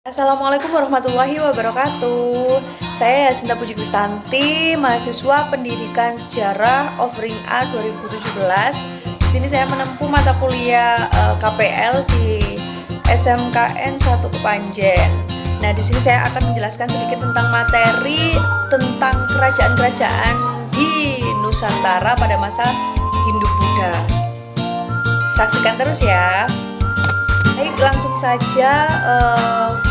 Assalamualaikum warahmatullahi wabarakatuh. Saya Yasinta Puji Kristanti, mahasiswa Pendidikan Sejarah Offering A 2017. Di sini saya menempuh mata kuliah KPL di SMKN 1 Kepanjen. Nah, di sini saya akan menjelaskan sedikit tentang materi tentang kerajaan-kerajaan di Nusantara pada masa Hindu-Buddha. Saksikan terus ya. Baik, langsung saja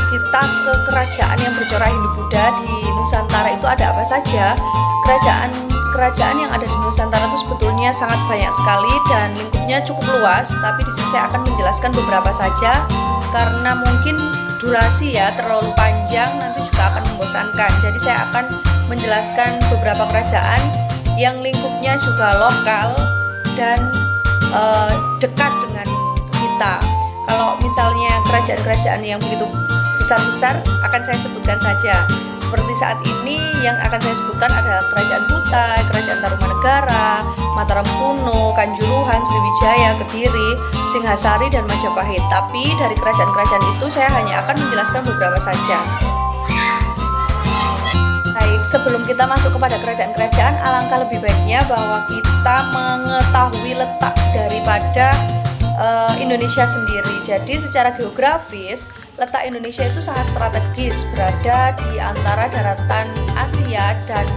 kita ke kerajaan yang bercorak Hindu-Buddha di Nusantara itu ada apa saja. Kerajaan yang ada di Nusantara itu sebetulnya sangat banyak sekali dan lingkupnya cukup luas, tapi di sini saya akan menjelaskan beberapa saja karena mungkin durasi ya terlalu panjang nanti juga akan membosankan. Jadi saya akan menjelaskan beberapa kerajaan yang lingkupnya juga lokal dan dekat dengan kita. Kalau misalnya kerajaan-kerajaan yang begitu besar-besar akan saya sebutkan saja. Seperti saat ini yang akan saya sebutkan ada Kerajaan Kutai, Kerajaan Tarumanegara, Mataram Kuno, Kanjuruhan, Sriwijaya, Kediri, Singhasari, dan Majapahit. Tapi dari kerajaan-kerajaan itu saya hanya akan menjelaskan beberapa saja. Baik, sebelum kita masuk kepada kerajaan-kerajaan, alangkah lebih baiknya bahwa kita mengetahui letak daripada Indonesia sendiri. Jadi secara geografis letak Indonesia itu sangat strategis, berada di antara daratan Asia dan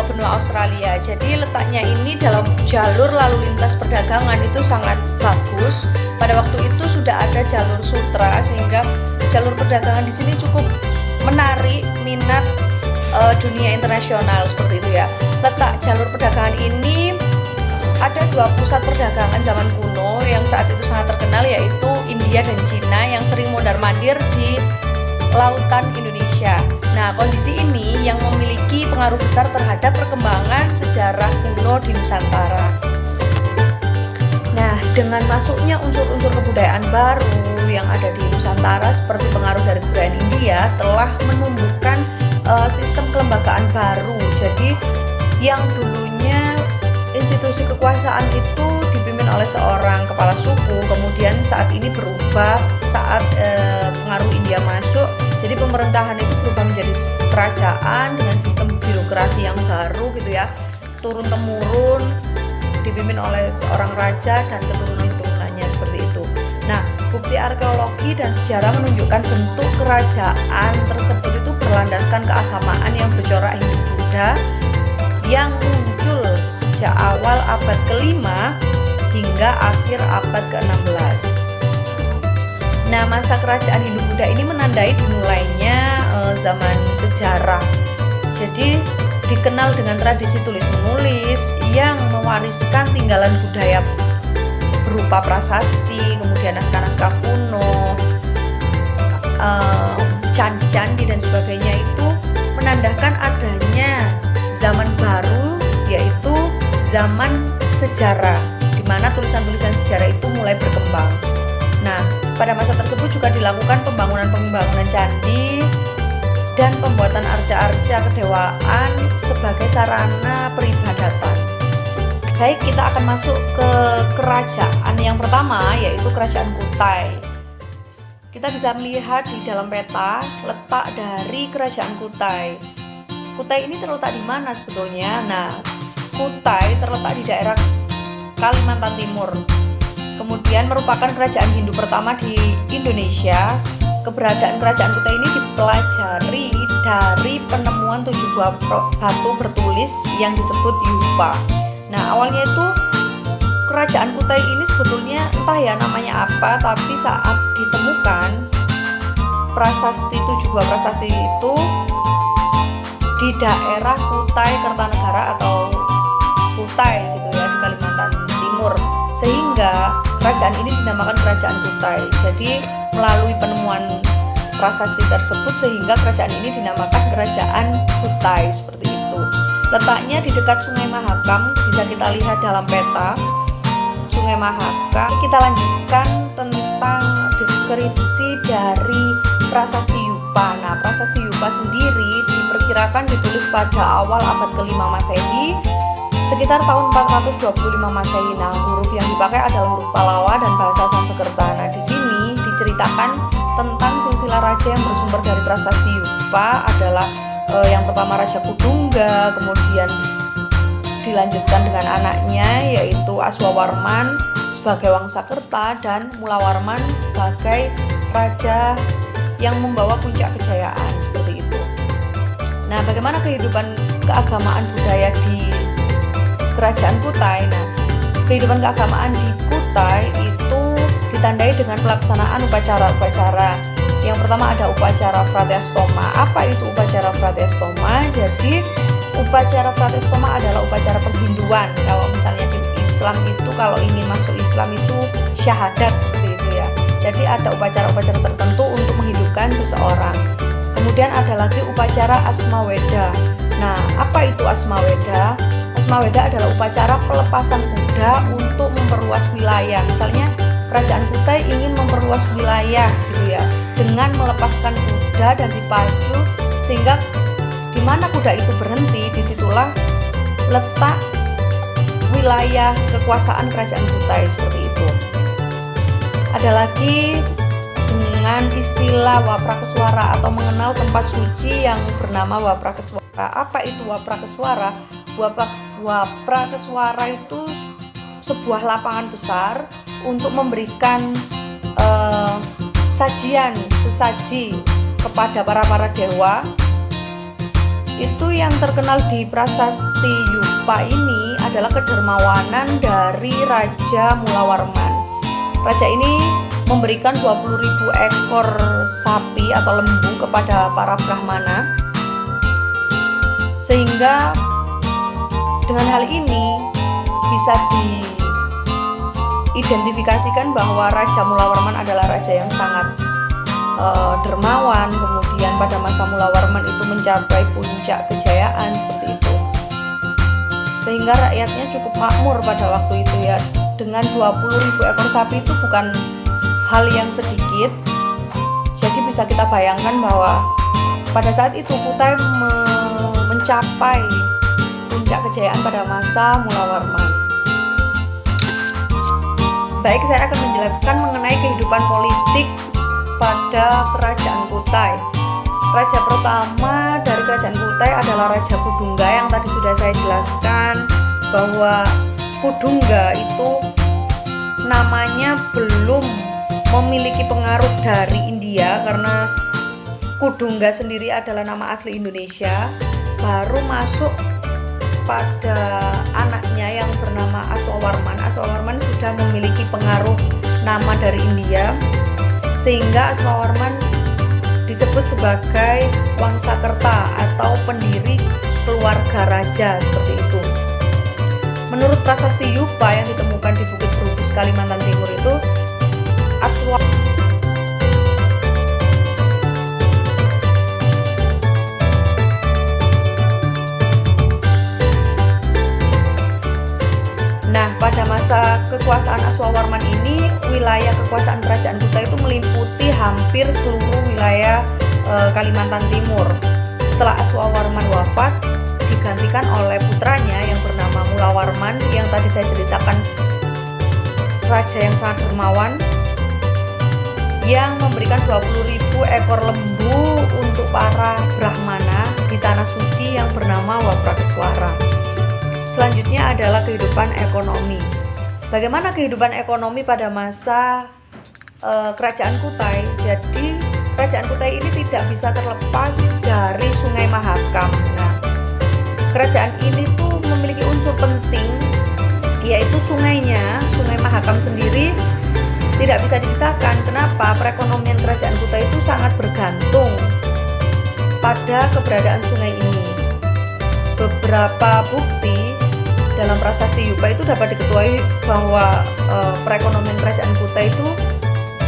benua Australia. Jadi letaknya ini dalam jalur lalu lintas perdagangan itu sangat bagus. Pada waktu itu sudah ada jalur sutra sehingga jalur perdagangan di sini cukup menarik minat dunia internasional seperti itu ya. Letak jalur perdagangan ini ada dua pusat perdagangan zaman kuno yang saat itu sangat terkenal, yaitu India dan Cina yang sering mondar-mandir di lautan Indonesia. Nah, kondisi ini yang memiliki pengaruh besar terhadap perkembangan sejarah kuno di Nusantara. Nah, dengan masuknya unsur-unsur kebudayaan baru yang ada di Nusantara seperti pengaruh dari kebudayaan India telah menumbuhkan sistem kelembagaan baru. Jadi yang dulunya institusi kekuasaan itu dipimpin oleh seorang kepala suku, kemudian saat ini berubah saat pengaruh India masuk, jadi pemerintahan itu berubah menjadi kerajaan dengan sistem birokrasi yang baru gitu ya, turun temurun dipimpin oleh seorang raja dan keturunan-keturunannya seperti itu. Nah, bukti arkeologi dan sejarah menunjukkan bentuk kerajaan tersebut itu berlandaskan keagamaan yang bercorak Hindu-Buddha yang muncul sejak awal abad ke-5 hingga akhir abad ke-16. Nah, masa kerajaan Hindu-Buddha ini menandai dimulainya zaman sejarah. Jadi dikenal dengan tradisi tulis-menulis yang mewariskan tinggalan budaya berupa prasasti, kemudian naskah-naskah kuno, candi-candi dan sebagainya itu menandakan adanya zaman baru, yaitu zaman sejarah, di mana tulisan-tulisan sejarah itu mulai berkembang. Nah, pada masa tersebut juga dilakukan pembangunan candi dan pembuatan arca-arca kedewaan sebagai sarana peribadatan. Baik, kita akan masuk ke kerajaan yang pertama, yaitu Kerajaan Kutai. Kita bisa melihat di dalam peta letak dari Kerajaan Kutai. Kutai ini terletak di mana sebetulnya? Nah, Kutai terletak di daerah Kalimantan Timur. Kemudian merupakan kerajaan Hindu pertama di Indonesia. Keberadaan kerajaan Kutai ini dipelajari dari penemuan 7 buah batu bertulis yang disebut yupa. Nah, awalnya itu kerajaan Kutai ini sebetulnya entah ya namanya apa, tapi saat ditemukan prasasti 7 buah prasasti itu di daerah Kutai Kertanegara atau Kutai gitu ya, di Kalimantan Timur, sehingga kerajaan ini dinamakan Kerajaan Kutai. Jadi melalui penemuan prasasti tersebut sehingga kerajaan ini dinamakan Kerajaan Kutai seperti itu. Letaknya di dekat Sungai Mahakam, bisa kita lihat dalam peta Sungai Mahakam. Kita lanjutkan tentang deskripsi dari prasasti yupa. Nah, prasasti yupa sendiri diperkirakan ditulis pada awal abad ke-5 Masehi, sekitar tahun 425 Masehi. Nah, huruf yang dipakai adalah huruf Pallawa dan bahasa Sanskerta. Nah, di sini diceritakan tentang silsilah raja yang bersumber dari prasasti Yupa adalah yang pertama Raja Kudungga, kemudian dilanjutkan dengan anaknya yaitu Aswawarman sebagai Wangsakerta dan Mulawarman sebagai raja yang membawa puncak kejayaan, seperti itu. Nah, bagaimana kehidupan keagamaan budaya di Kerajaan Kutai? Nah, kehidupan keagamaan di Kutai itu ditandai dengan pelaksanaan upacara-upacara. Yang pertama ada upacara Frateastoma. Apa itu upacara Frateastoma? Jadi upacara Frateastoma adalah upacara pembinduan. Kalau misalnya di Islam itu, kalau ingin masuk Islam itu syahadat, seperti itu ya. Jadi ada upacara-upacara tertentu untuk menghidupkan seseorang. Kemudian ada lagi upacara Asmaweda. Nah, apa itu Asmaweda? Asmaweda adalah upacara pelepasan kuda untuk memperluas wilayah. Misalnya Kerajaan Kutai ingin memperluas wilayah gitu ya, dengan melepaskan kuda dan dipacu, sehingga di mana kuda itu berhenti, disitulah letak wilayah kekuasaan Kerajaan Kutai, seperti itu. Ada lagi dengan istilah Waprakeswara atau mengenal tempat suci yang bernama Waprakeswara. Apa itu Waprakeswara? Waprakeswara itu sebuah lapangan besar untuk memberikan sesaji kepada para dewa. Itu yang terkenal di prasasti Yupa ini adalah kedermawanan dari Raja Mulawarman. Raja ini memberikan 20.000 ekor sapi atau lembu kepada para brahmana, sehingga dengan hal ini bisa diidentifikasikan bahwa Raja Mulawarman adalah raja yang sangat dermawan. Kemudian pada masa Mulawarman itu mencapai puncak kejayaan, seperti itu, sehingga rakyatnya cukup makmur pada waktu itu ya. Dengan 20.000 ekor sapi itu bukan hal yang sedikit. Jadi bisa kita bayangkan bahwa pada saat itu Kutai mencapai puncak kejayaan pada masa Mulawarman. Baik, saya akan menjelaskan mengenai kehidupan politik pada Kerajaan Kutai. Raja pertama dari Kerajaan Kutai adalah Raja Kudungga, yang tadi sudah saya jelaskan bahwa Kudungga itu namanya belum memiliki pengaruh dari India, karena Kudungga sendiri adalah nama asli Indonesia. Baru masuk pada anaknya yang bernama Aswawarman. Aswawarman sudah memiliki pengaruh nama dari India, sehingga Aswawarman disebut sebagai Wangsakerta atau pendiri keluarga raja, seperti itu. Menurut prasasti Yupa yang ditemukan di Bukit Brugus, Kalimantan Timur itu, Nah, pada masa kekuasaan Aswawarman ini, wilayah kekuasaan Kerajaan Kutai itu meliputi hampir seluruh wilayah Kalimantan Timur. Setelah Aswawarman wafat, digantikan oleh putranya yang bernama Mulawarman, yang tadi saya ceritakan, raja yang sangat dermawan, yang memberikan 20.000 ekor lembu untuk para brahmana di tanah suci yang bernama Waprakeswara. Selanjutnya adalah kehidupan ekonomi. Bagaimana kehidupan ekonomi pada masa Kerajaan Kutai? Jadi Kerajaan Kutai ini tidak bisa terlepas dari Sungai Mahakam. Nah, kerajaan ini tuh memiliki unsur penting, yaitu sungainya. Sungai Mahakam sendiri tidak bisa dipisahkan. Kenapa? Perekonomian Kerajaan Kutai itu sangat bergantung pada keberadaan sungai ini. Beberapa bukti dalam prasasti Yupa itu dapat diketahui bahwa perekonomian Kerajaan Kutai itu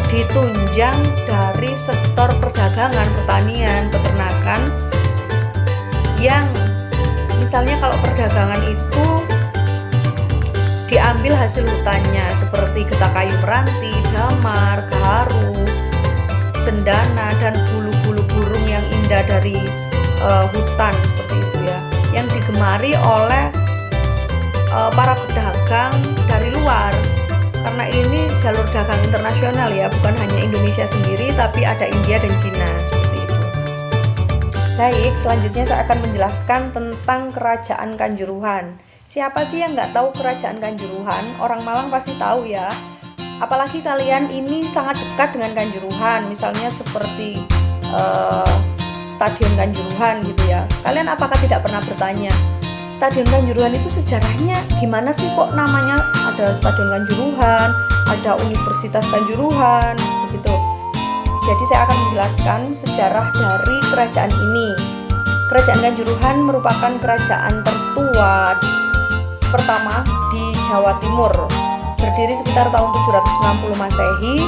ditunjang dari sektor perdagangan, pertanian, peternakan, yang misalnya kalau perdagangan itu diambil hasil hutannya seperti getah kayu meranti, damar, gaharu, cendana, dan bulu-bulu burung yang indah dari hutan, seperti itu ya, yang digemari oleh para pedagang dari luar. karena ini jalur dagang internasional ya, bukan hanya Indonesia sendiri tapi ada India dan Cina seperti itu. Baik, selanjutnya saya akan menjelaskan tentang Kerajaan Kanjuruhan. Siapa sih yang nggak tahu Kerajaan Kanjuruhan? Orang Malang pasti tahu ya. Apalagi kalian ini sangat dekat dengan Kanjuruhan, misalnya seperti Stadion Kanjuruhan gitu ya. Kalian apakah tidak pernah bertanya, Stadion Kanjuruhan itu sejarahnya gimana sih kok namanya ada Stadion Kanjuruhan, ada Universitas Kanjuruhan, begitu. Jadi saya akan menjelaskan sejarah dari kerajaan ini. Kerajaan Kanjuruhan merupakan kerajaan tertua pertama di Jawa Timur. Berdiri sekitar tahun 760 Masehi.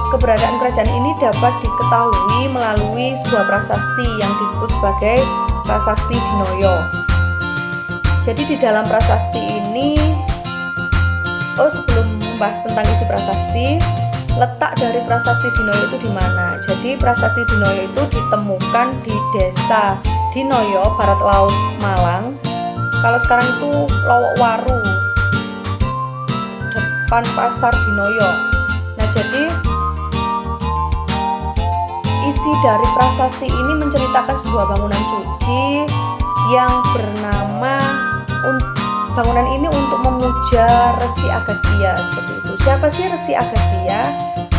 Keberadaan kerajaan ini dapat diketahui melalui sebuah prasasti yang disebut sebagai Prasasti Dinoyo. Jadi di dalam prasasti ini, sebelum membahas tentang isi prasasti, letak dari Prasasti Dinoyo itu di mana? Jadi Prasasti Dinoyo itu ditemukan di Desa Dinoyo, Barat Laut Malang. Kalau sekarang itu Lowok Waru, depan Pasar Dinoyo. Nah, jadi isi dari prasasti ini menceritakan sebuah bangunan suci yang bernama, bangunan ini untuk memuja Resi Agastya seperti itu. Siapa sih Resi Agastya?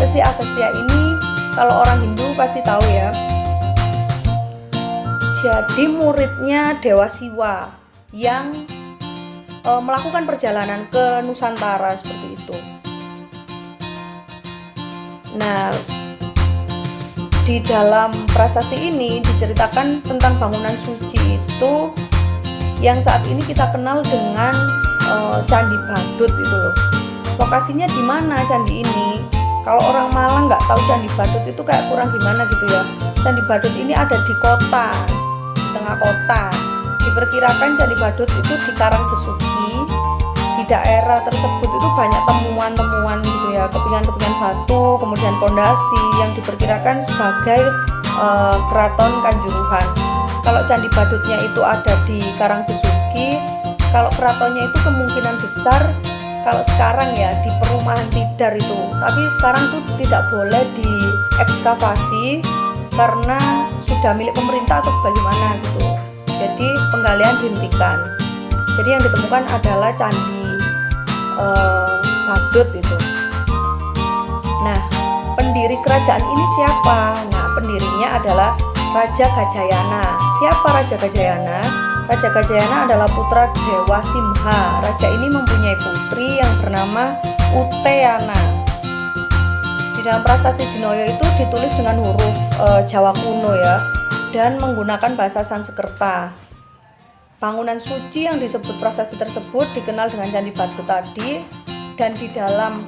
Resi Agastya ini kalau orang Hindu pasti tahu ya. Jadi muridnya Dewa Siwa yang melakukan perjalanan ke Nusantara seperti itu. Nah, di dalam prasasti ini diceritakan tentang bangunan suci itu yang saat ini kita kenal dengan Candi Badut itu loh. Lokasinya di mana candi ini? Kalau orang Malang nggak tahu Candi Badut itu kayak kurang gimana gitu ya. Candi Badut ini ada di kota, di tengah kota. Diperkirakan Candi Badut itu di Karangbesuki. Di daerah tersebut itu banyak temuan-temuan gitu ya, kepingan-kepingan batu, kemudian pondasi yang diperkirakan sebagai keraton Kanjuruhan. Kalau Candi Badutnya itu ada di Karangbesuki, kalau keratonnya itu kemungkinan besar kalau sekarang ya di perumahan Tidar itu. Tapi sekarang tuh tidak boleh diekskavasi karena sudah milik pemerintah atau bagaimana gitu. Jadi penggalian dihentikan. Jadi yang ditemukan adalah Candi Badut itu. Nah, pendiri kerajaan ini siapa? Nah, pendirinya adalah Raja Gajayana. Siapa Raja Gajayana? Raja Gajayana adalah putra Dewa Simha. Raja ini mempunyai putri yang bernama Uteyana. Di dalam Prasasti Dinoyo itu ditulis dengan huruf Jawa kuno ya, dan menggunakan bahasa Sanskerta. Bangunan suci yang disebut prasasti tersebut dikenal dengan Candi Badut tadi, dan di dalam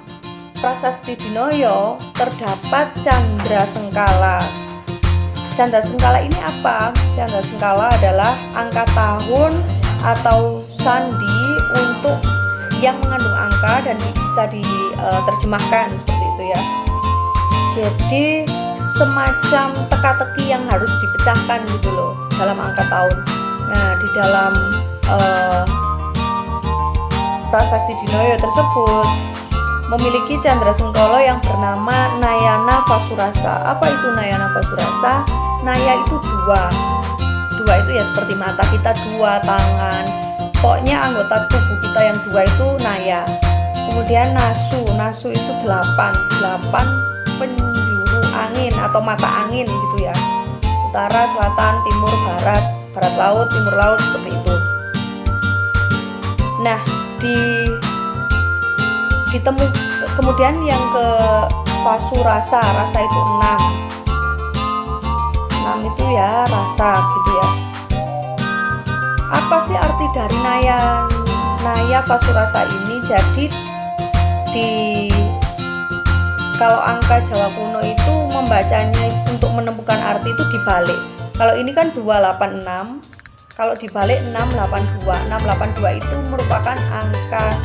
Prasasti Dinoyo terdapat Candra Sengkala. Candra Sengkala ini apa? Candra Sengkala adalah angka tahun atau sandi untuk yang mengandung angka dan bisa diterjemahkan seperti itu ya. Jadi semacam teka-teki yang harus dipecahkan gitu loh dalam angka tahun. Nah, di dalam Prasasti Dinoyo tersebut memiliki Candra Sengkala yang bernama Nayana Vasurasa. Apa itu Nayana Vasurasa? Naya itu dua. Dua itu ya seperti mata kita dua, tangan. Pokoknya anggota tubuh kita yang dua itu naya. Kemudian nasu itu 8 penjuru angin atau mata angin gitu ya. Utara, selatan, timur, barat laut, timur laut seperti itu. Nah, kemudian yang ke Vasurasa, rasa itu 6 itu ya rasa gitu ya. Apa sih arti dari Naya Vasurasa ini? Jadi kalau angka Jawa kuno itu membacanya untuk menemukan arti itu dibalik. Kalau ini kan 286, kalau dibalik 682. 682 itu merupakan angka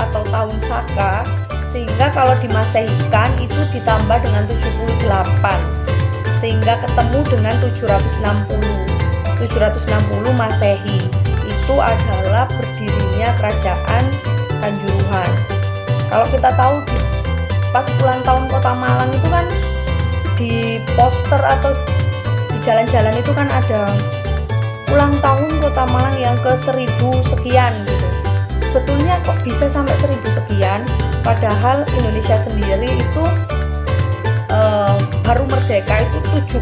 atau tahun Saka, sehingga kalau dimasehikan itu ditambah dengan 78, sehingga ketemu dengan 760 Masehi. Itu adalah berdirinya kerajaan Kanjuruhan. Kalau kita tahu pas ulang tahun Kota Malang itu kan di poster atau di jalan-jalan itu kan ada ulang tahun Kota Malang yang ke 1000 sekian gitu. Sebetulnya kok bisa sampai 1000 sekian, padahal Indonesia sendiri itu baru merdeka itu 75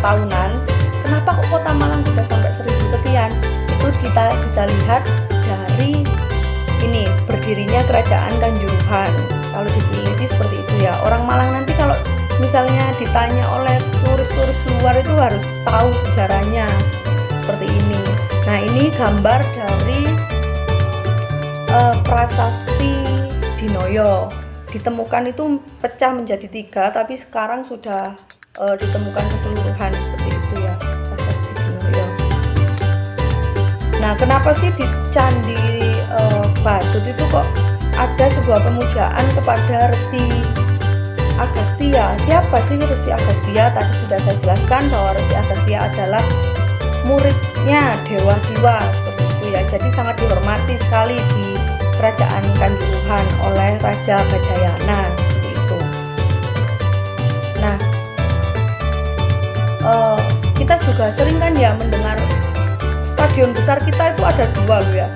tahunan. Kenapa kok Kota Malang bisa sampai 1000 sekian? Itu kita bisa lihat dari ini, berdirinya Kerajaan Kanjuruhan. Kalau diteliti seperti itu ya. Orang Malang nanti kalau misalnya ditanya oleh turis-turis luar itu harus tahu sejarahnya seperti ini. Nah, ini gambar dari prasasti Dinoyo. Ditemukan itu pecah menjadi 3, tapi sekarang sudah ditemukan keseluruhan seperti itu ya, prasasti Dinoyo. Nah, kenapa sih di Candi Badut itu kok ada sebuah pemujaan kepada Resi Agastya? Siapa sih Resi Agastya? Tadi sudah saya jelaskan bahwa Resi Agastya adalah muridnya Dewa Siwa seperti itu ya. Jadi sangat dihormati sekali di Kerajaan Kanjuruhan oleh Raja Bajayana seperti itu. Nah, kita juga sering kan ya mendengar stadion besar kita itu ada 2 loh ya,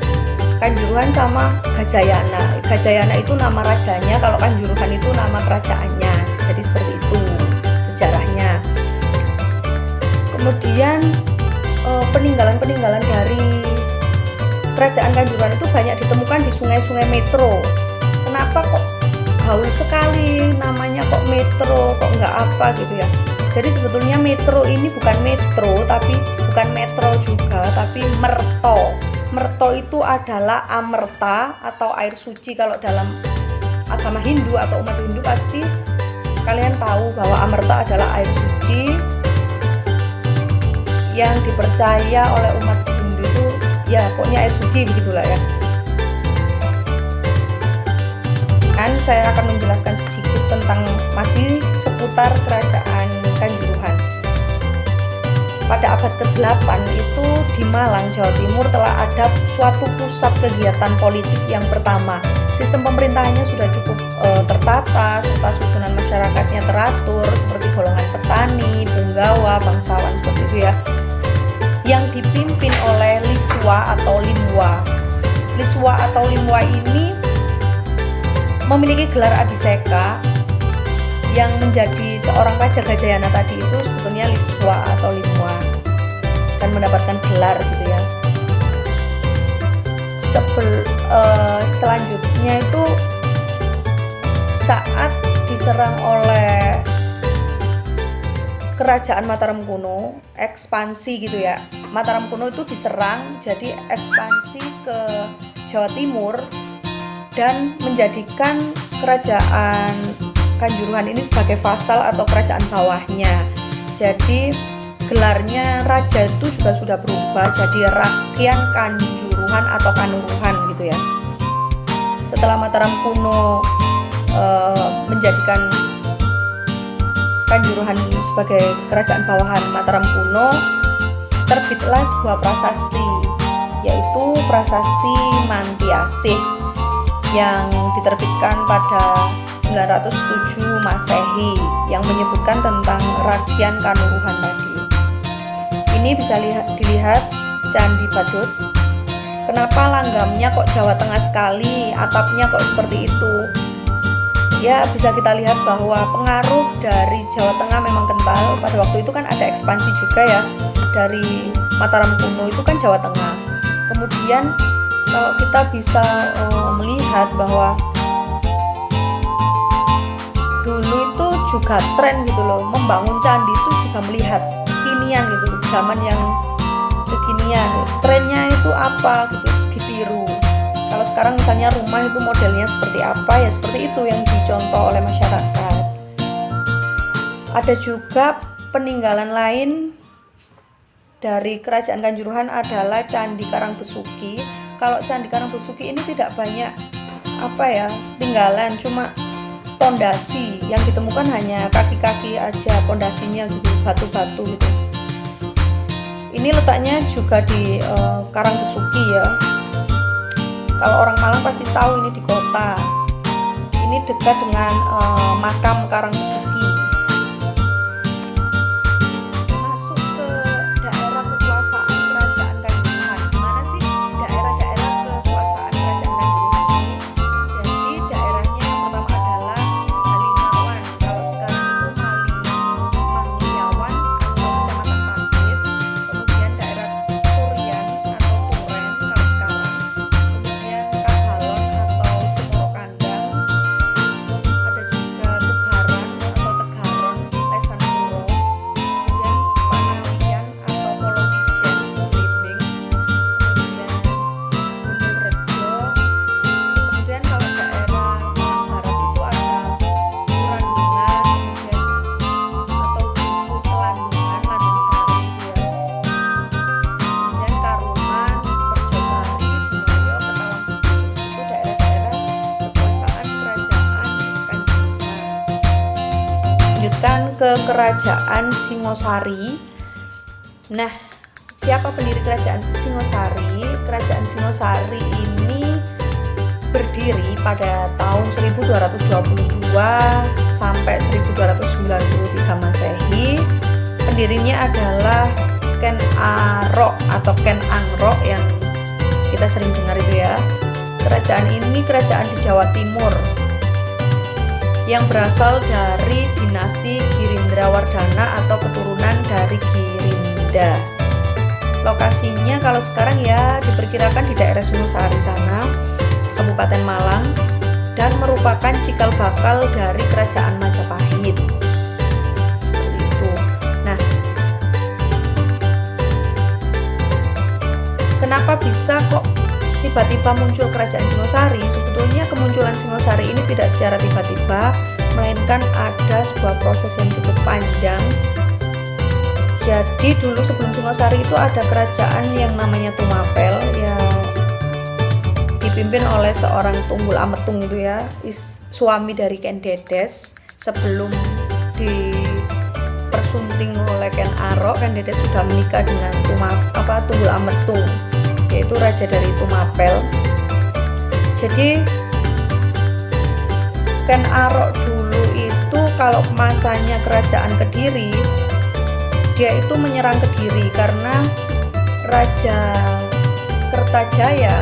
Kanjuruhan sama Gajayana. Gajayana itu nama rajanya, kalau Kanjuruhan itu nama kerajaannya. Jadi seperti itu sejarahnya. Kemudian peninggalan-peninggalan dari Kerajaan Kanjuruhan itu banyak ditemukan di sungai-sungai metro. Kenapa kok gaul sekali namanya, kok metro, kok nggak apa gitu ya. Jadi sebetulnya metro ini bukan metro, tapi bukan metro juga, tapi merto. Merto itu adalah amerta atau air suci. Kalau dalam agama Hindu atau umat Hindu pasti kalian tahu bahwa amerta adalah air suci yang dipercaya oleh umat Hindu itu ya pokoknya air suci begitulah ya. Kan saya akan menjelaskan sedikit tentang masih seputar Kerajaan Kanjuruhan. Pada abad ke-8 itu di Malang, Jawa Timur telah ada suatu pusat kegiatan politik yang pertama. Sistem pemerintahannya sudah cukup tertata, serta susunan masyarakatnya teratur seperti golongan petani, punggawa, bangsawan seperti itu ya. Yang dipimpin oleh Liswa atau Limwa. Liswa atau Limwa ini memiliki gelar Adiseka. Yang menjadi seorang Raja Gajayana tadi itu sebetulnya Liswa atau Limwa dan mendapatkan gelar gitu ya. Selanjutnya itu saat diserang oleh Kerajaan Mataram kuno, ekspansi gitu ya. Mataram kuno itu diserang, jadi ekspansi ke Jawa Timur dan menjadikan Kerajaan Kanjuruhan ini sebagai vasal atau kerajaan bawahnya. Jadi gelarnya raja itu juga sudah berubah jadi Rakyat Kanjuruhan atau Kanuruhan gitu ya. Setelah Mataram kuno menjadikan Kanjuruhan sebagai kerajaan bawahan Mataram kuno, terbitlah sebuah prasasti, yaitu Prasasti Mantiasih yang diterbitkan pada 907 Masehi yang menyebutkan tentang Rakyat Kanuruhan tadi. Ini bisa dilihat Candi Badut. Kenapa langgamnya kok Jawa Tengah sekali, atapnya kok seperti itu? Ya, bisa kita lihat bahwa pengaruh dari Jawa Tengah memang kental. Pada waktu itu kan ada ekspansi juga ya, dari Mataram kuno itu kan Jawa Tengah. Kemudian kalau kita bisa melihat bahwa dulu itu juga tren gitu loh, membangun candi itu juga melihat kekinian gitu, zaman yang kekinian, trennya itu apa gitu, ditiru. Kalau sekarang misalnya rumah itu modelnya seperti apa, ya seperti itu yang dicontoh oleh masyarakat. Ada juga peninggalan lain dari Kerajaan Kanjuruhan adalah Candi Karangbesuki. Kalau Candi Karangbesuki ini tidak banyak tinggalan, cuma pondasi yang ditemukan hanya kaki-kaki aja, pondasinya gitu, batu-batu gitu. Ini letaknya juga di Karangbesuki ya. Kalau orang Malang pasti tahu ini di kota. ini dekat dengan makam Karangpeduki. Masuk ke daerah kekuasaan kerajaan Kanjuruhan. Mana sih daerah-daerah kekuasaan kerajaan Kanjuruhan ini? Jadi daerahnya yang pertama adalah Halingawan. Kalau sekarang itu Mangliawan atau Kecamatan Pakis. Kemudian daerah Turian atau Turen kalau sekarang. Kemudian Kahalon atau Cemoro Kandang. Ada juga Tugaran atau Tegaron, Lesan Puro. Kemudian Panalian atau Polowijen, Blimbing. Kemudian Gunung Rejo. Kemudian kalau daerah Malang Barat itu ada Turandungan, kemudian atau Duku Telandungan, Landung Sari gitu ya. Kemudian Karuman, Merjosari, Dinoyo, Ketawang Putih. Itu daerah-daerah kekuasaan kerajaan Kanjuruhan. Lanjutkan ke kerajaan Singosari. Nah, siapa pendiri kerajaan Singosari? Kerajaan Singosari ini berdiri pada tahun 1222 sampai 1293 Masehi. Pendirinya adalah Ken Arok atau Ken Angrok yang kita sering dengar itu ya. Kerajaan ini kerajaan di Jawa Timur yang berasal dari dinasti Girindrawardhana atau keturunan dari Girinda. Lokasinya kalau sekarang ya diperkirakan di daerah Singosari sana, Kabupaten Malang, dan merupakan cikal bakal dari kerajaan Majapahit. Seperti itu. Nah, kenapa bisa kok tiba-tiba muncul kerajaan Singosari? Sebetulnya kemunculan Singosari ini tidak secara tiba-tiba, melainkan ada sebuah proses yang cukup panjang. Jadi dulu sebelum Singosari itu ada kerajaan yang namanya Tumapel, ya dipimpin oleh seorang Tunggul Ametung itu ya, suami dari Ken Dedes. Sebelum dipersunting oleh Ken Arok, Ken Dedes sudah menikah dengan Tunggul Ametung, yaitu raja dari Tumapel. Jadi Ken Arok dulu itu kalau masanya kerajaan Kediri, dia itu menyerang Kediri karena Raja Kertajaya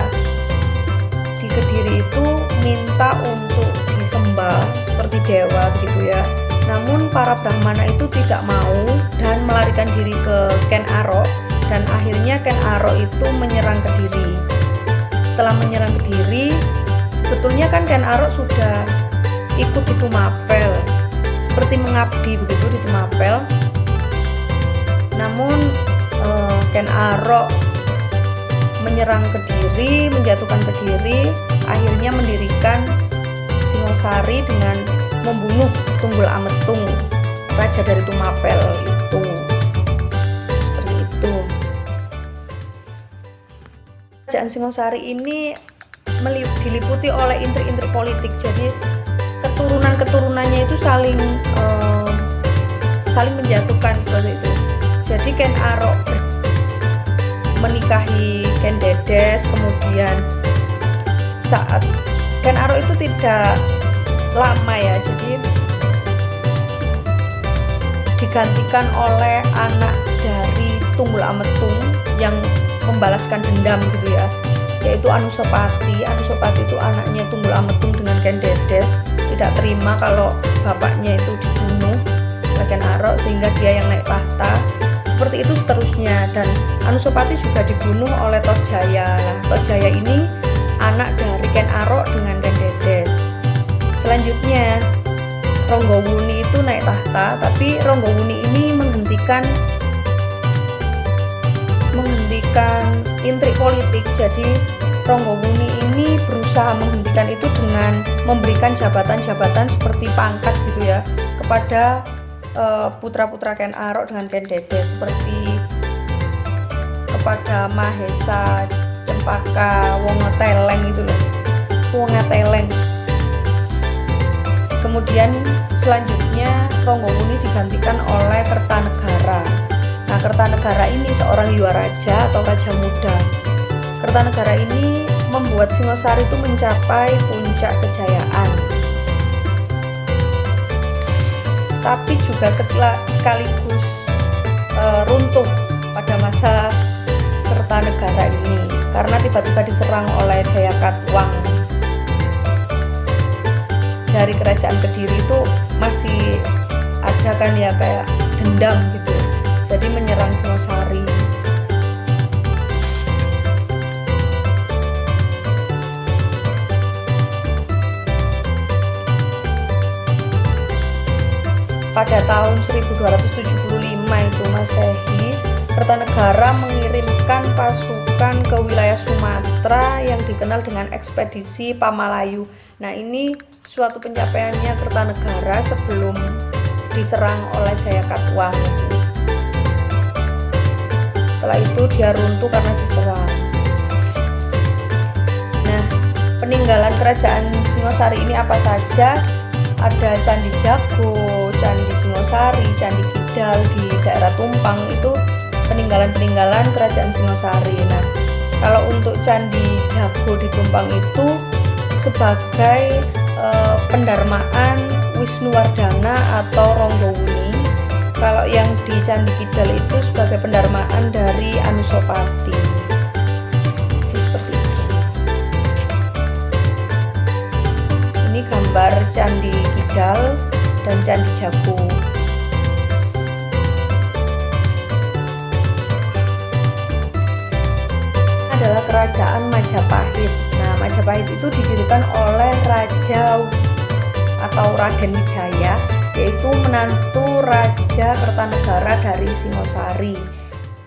di Kediri itu minta untuk disembah seperti dewa gitu ya. Namun para Brahmana itu tidak mau dan melarikan diri ke Ken Arok, dan akhirnya Ken Arok itu menyerang Kediri. Setelah menyerang Kediri, sebetulnya kan Ken Arok sudah ikut di Tumapel, seperti mengabdi begitu di Tumapel. Namun Ken Arok menyerang Kediri, menjatuhkan Kediri, akhirnya mendirikan Singosari dengan membunuh Tunggul Ametung, raja dari Tumapel itu. Seperti itu. Kerajaan Singosari ini diliputi oleh intrik-intrik politik. Jadi keturunan-keturunannya itu saling menjatuhkan seperti itu. Jadi Ken Arok menikahi Ken Dedes, kemudian saat Ken Arok itu tidak lama ya, jadi digantikan oleh anak dari Tunggul Ametung yang membalaskan dendam gitu ya, yaitu Anusapati. Anusapati itu anaknya Tunggul Ametung dengan Ken Dedes, tidak terima kalau bapaknya itu dibunuh oleh Ken Arok sehingga dia yang naik tahta. Seperti itu seterusnya, dan Anusapati juga dibunuh oleh Tohjaya. Nah, Tohjaya ini anak dari Ken Arok dengan Ken Dedes. Selanjutnya Ronggowuni itu naik tahta, tapi Ronggowuni ini menghentikan intrik politik. Jadi Ronggowuni ini berusaha menghentikan itu dengan memberikan jabatan-jabatan seperti pangkat gitu ya kepada putra-putra Ken Arok dengan Ken Dedes, seperti kepada Mahesa, Cempaka, Wongeteleng itu loh, Wongeteleng. Kemudian selanjutnya Ronggowuni digantikan oleh Kertanegara. Nah, Kertanegara ini seorang Yuwaraja atau raja muda. Kertanegara ini membuat Singosari itu mencapai puncak kejayaan. tapi juga sekaligus runtuh pada masa Kertanegara ini karena tiba-tiba diserang oleh Jayakatwang. Dari kerajaan Kediri itu masih ada kan ya kayak dendam gitu, jadi menyerang Singosari. Pada tahun 1275 itu Masehi, Kertanegara mengirimkan pasukan ke wilayah Sumatera yang dikenal dengan ekspedisi Pamalayu. Nah, ini suatu pencapaiannya Kertanegara sebelum diserang oleh Jayakatwang. Setelah itu dia runtuh karena diserang. Nah, peninggalan kerajaan Singosari ini apa saja? Ada Candi Jago, Candi Singosari, Candi Kidal di daerah Tumpang, itu peninggalan-peninggalan kerajaan Singosari. Nah, kalau untuk Candi Jago di Tumpang itu sebagai pendarmaan Wisnuwardana atau Ronggowuni. Kalau yang di Candi Kidal itu sebagai pendarmaan dari Anusapati. Jadi seperti itu. Ini gambar Candi Kidal dan Candi Jago. Adalah kerajaan Majapahit. Nah, Majapahit itu didirikan oleh Raja atau Raden Wijaya, yaitu menantu Raja Kertanegara dari Singosari.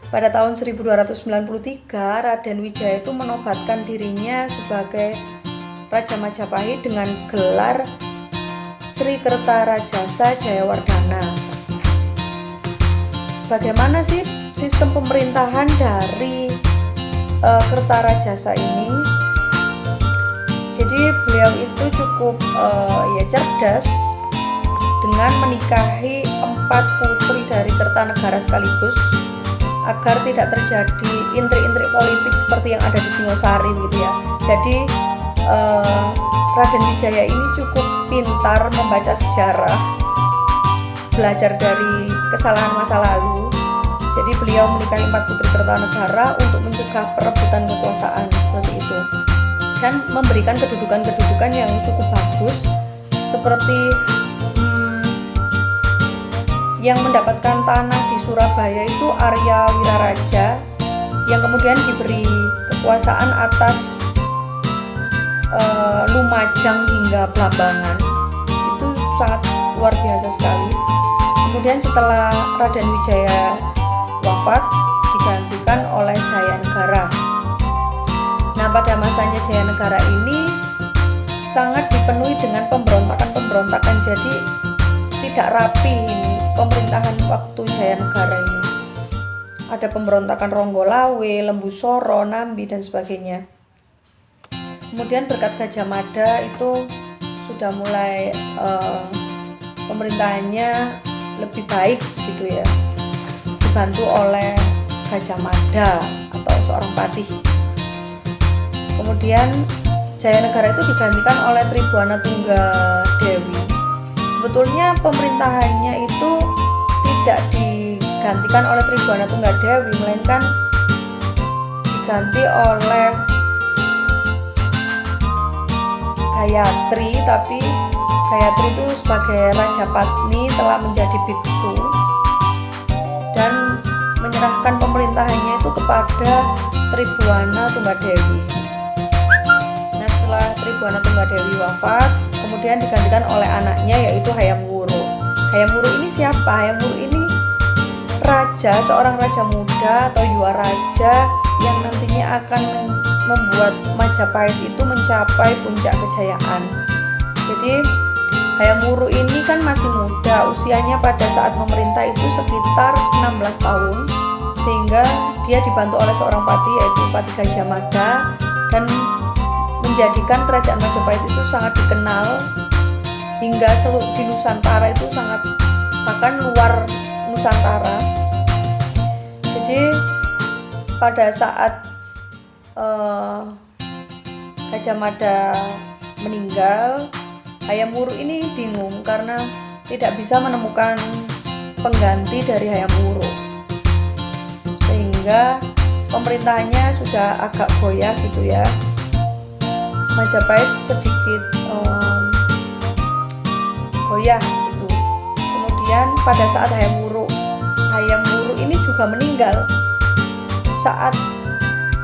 Pada tahun 1293, Raden Wijaya itu menobatkan dirinya sebagai Raja Majapahit dengan gelar Sri Kertarajasa Jayawardhana. Bagaimana sih sistem pemerintahan dari Kertarajasa ini? Jadi beliau itu cukup cerdas dengan menikahi 4 putri dari Kertanegara sekaligus agar tidak terjadi intrik-intrik politik seperti yang ada di Singosari gitu ya. Jadi Raden Wijaya ini cukup pintar membaca sejarah, belajar dari kesalahan masa lalu. Jadi beliau menikahi 4 putri Kertanegara untuk mencegah perebutan kekuasaan seperti itu, dan memberikan kedudukan-kedudukan yang cukup bagus seperti yang mendapatkan tanah di Surabaya itu Arya Wiraraja yang kemudian diberi kekuasaan atas Lumajang hingga Blambangan. Itu sangat luar biasa sekali. Kemudian setelah Raden Wijaya wafat, digantikan oleh Jayanegara. Nah, pada masanya Jayanegara ini sangat dipenuhi dengan pemberontakan-pemberontakan, jadi tidak rapi ini pemerintahan waktu Jayanegara ini. Ada pemberontakan Ronggolawe, Lembusoro, Nambi dan sebagainya. Kemudian berkat Gajah Mada itu sudah mulai pemerintahannya lebih baik gitu ya, dibantu oleh Gajah Mada atau seorang patih. Kemudian Jayanegara itu digantikan oleh Tribhuwana Tunggadewi. Sebetulnya pemerintahannya itu tidak digantikan oleh Tribhuwana Tunggadewi, melainkan diganti oleh Gayatri, tapi Gayatri itu sebagai Raja Patni telah menjadi biksu dan menyerahkan pemerintahannya itu kepada Tribhuwana Tunggadewi. Nah, setelah Tribhuwana Tunggadewi wafat, kemudian digantikan oleh anaknya yaitu Hayam Wuruk. Hayam Wuruk ini siapa? Hayam Wuruk ini raja, seorang raja muda atau Yuwa Raja yang nantinya akan membuat Majapahit itu mencapai puncak kejayaan. Jadi Hayam Wuruk ini kan masih muda, usianya pada saat memerintah itu sekitar 16 tahun, sehingga dia dibantu oleh seorang patih yaitu Patih Gajah Mada, dan menjadikan kerajaan Majapahit itu sangat dikenal hingga seluruh di Nusantara, itu sangat, bahkan luar Nusantara. Jadi pada saat Gajah Mada meninggal, Hayam Wuruk ini bingung karena tidak bisa menemukan pengganti dari Hayam Wuruk, sehingga pemerintahnya sudah agak goyah gitu ya. Majapahit sedikit goyah gitu. Kemudian pada saat Hayam Wuruk ini juga meninggal. Saat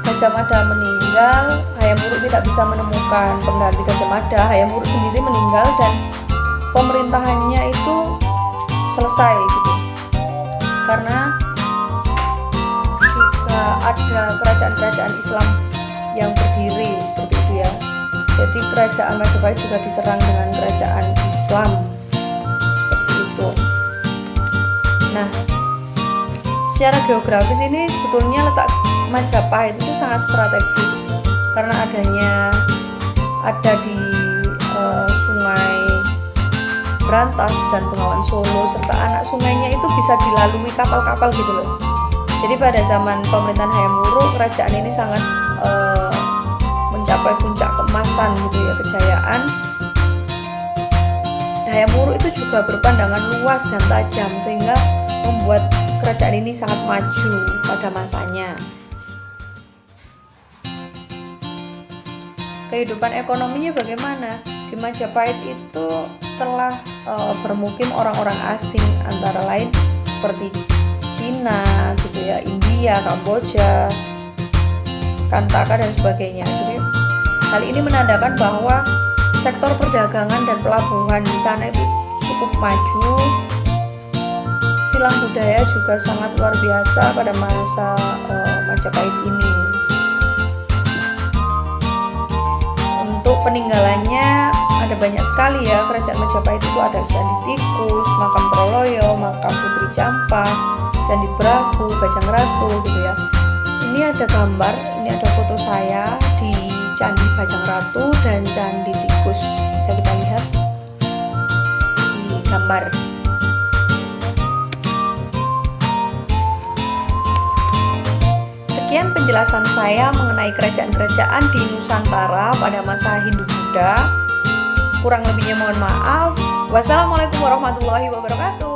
Gajah Mada meninggal, Hayam Wuruk tidak bisa menemukan pengganti Gajah Mada. Hayam Wuruk sendiri meninggal dan pemerintahannya itu selesai gitu. Karena juga ada kerajaan-kerajaan Islam yang berdiri seperti itu ya. Jadi kerajaan Majapahit juga diserang dengan kerajaan Islam seperti itu. Nah, secara geografis ini sebetulnya letak Majapahit itu sangat strategis karena ada di Sungai Brantas dan Bengawan Solo, serta anak sungainya itu bisa dilalui kapal-kapal gitu loh. Jadi pada zaman pemerintahan Hayam Wuruk, kerajaan ini sangat mencapai puncak keemasan gitu ya, kejayaan. Hayam Wuruk itu juga berpandangan luas dan tajam sehingga membuat kerajaan ini sangat maju pada masanya. Kehidupan ekonominya bagaimana? Di Majapahit itu telah bermukim orang-orang asing, antara lain seperti Cina gitu ya, India, Kamboja, Kantaka dan sebagainya. Jadi hal ini menandakan bahwa sektor perdagangan dan pelabuhan di sana itu cukup maju. Silang budaya juga sangat luar biasa pada masa Majapahit ini. Untuk peninggalannya ada banyak sekali ya. Kerajaan Majapahit itu ada Candi Tikus, Makam Troloyo, Makam Putri Campa, Candi Brahu, Bajang Ratu gitu ya. Ini ada gambar, ini ada foto saya di Candi Bajang Ratu dan Candi Tikus. Bisa kita lihat di gambar. Sekian penjelasan saya mengenai kerajaan-kerajaan di Nusantara pada masa Hindu-Buddha. Kurang lebihnya mohon maaf. Wassalamualaikum warahmatullahi wabarakatuh.